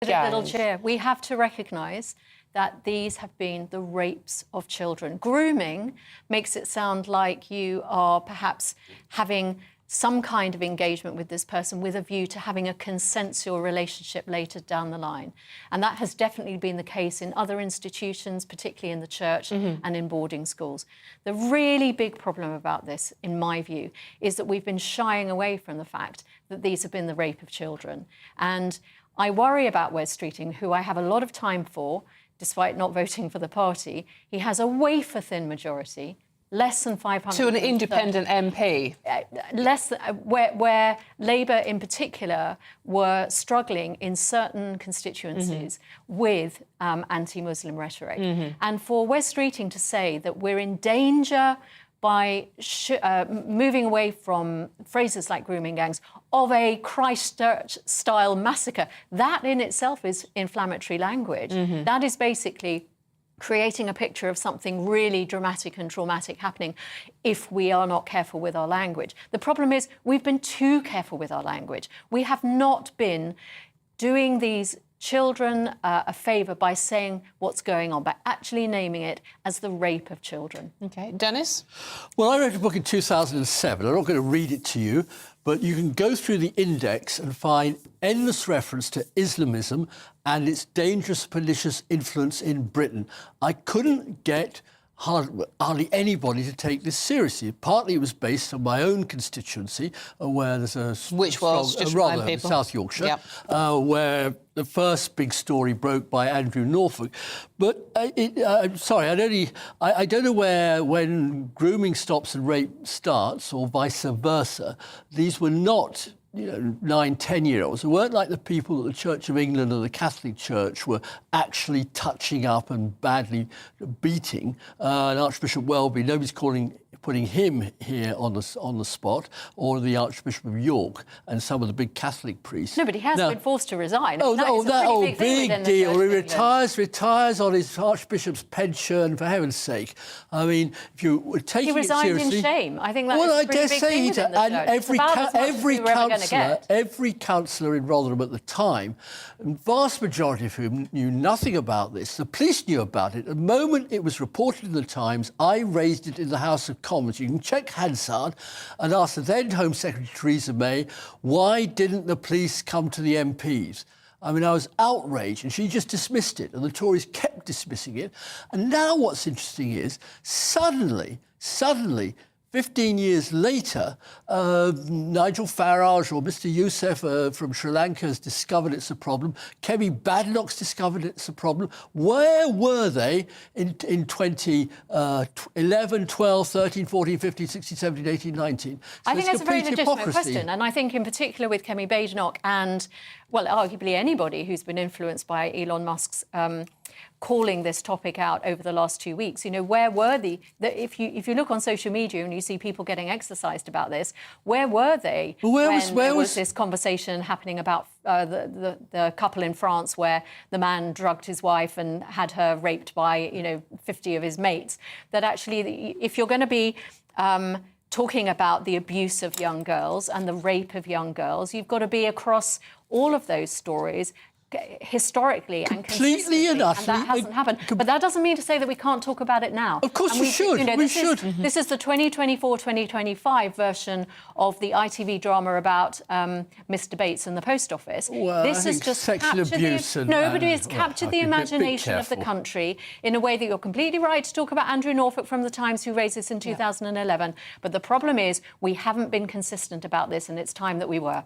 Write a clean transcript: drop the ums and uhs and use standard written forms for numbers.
Little cheer. We have to recognise that these have been the rapes of children. Grooming makes it sound like you are perhaps having some kind of engagement with this person with a view to having a consensual relationship later down the line. And that has definitely been the case in other institutions, particularly in the church and in boarding schools. The really big problem about this, in my view, is that we've been shying away from the fact that these have been the rape of children. And I worry about Wes Streeting, who I have a lot of time for, despite not voting for the party. He has a wafer-thin majority, less than 500... To an independent MP? Where Labour, in particular, were struggling in certain constituencies with anti-Muslim rhetoric. And for Wes Streeting to say that we're in danger by moving away from phrases like grooming gangs, of a Christchurch-style massacre, that in itself is inflammatory language. That is basically creating a picture of something really dramatic and traumatic happening if we are not careful with our language. The problem is we've been too careful with our language. We have not been doing these children a favour by saying what's going on, by actually naming it as the rape of children. OK. Denis? Well, I wrote a book in 2007. I'm not going to read it to you, but you can go through the index and find endless reference to Islamism and its dangerous, pernicious influence in Britain. I couldn't get hardly anybody to take this seriously. Partly it was based on my own constituency, where there's a Which was just remind people. South Yorkshire, where the first big story broke by Andrew Norfolk. But I'm sorry, I don't know when grooming stops and rape starts, or vice versa. These were not 9, 10-year-olds. It weren't like the people at the Church of England or the Catholic Church were actually touching up and badly beating. And Archbishop Welby, nobody's putting him here on the spot, or the Archbishop of York and some of the big Catholic priests. No, but he has been forced to resign. Big deal. He retires on his Archbishop's pension, for heaven's sake. I mean, if you were taking it seriously... He resigned in shame. I think that's well, a pretty big thing within the church. Every councillor in Rotherham at the time, the vast majority of whom knew nothing about this, the police knew about it. The moment it was reported in the Times, I raised it in the House of Commons. You can check Hansard and ask the then Home Secretary Theresa May, why didn't the police come to the MPs? I mean, I was outraged, and she just dismissed it, and the Tories kept dismissing it. And now what's interesting is, suddenly, 15 years later, Nigel Farage or Mr Youssef from Sri Lanka has discovered it's a problem. Kemi Badenoch's discovered it's a problem. Where were they in 2011, 12, 13, 14, 15, 16, 17, 18, 19? So I think that's a very legitimate hypocrisy. question. And I think in particular with Kemi Badenoch and, well, arguably anybody who's been influenced by Elon Musk's calling this topic out over the last 2 weeks. Where were if you look on social media and you see people getting exercised about this, where were they when there was this conversation happening about the couple in France where the man drugged his wife and had her raped by 50 of his mates? That actually, if you're going to be talking about the abuse of young girls and the rape of young girls, you've got to be across all of those stories historically and completely and utterly, and that hasn't happened. But that doesn't mean to say that we can't talk about it now. Of course we should. This is the 2024-2025 version of the ITV drama about Mr Bates and the post office. Well, this is just sexual abuse. Nobody has captured the imagination of the country in a way that you're completely right to talk about Andrew Norfolk from the Times, who raised this in 2011. But the problem is we haven't been consistent about this, and it's time that we were.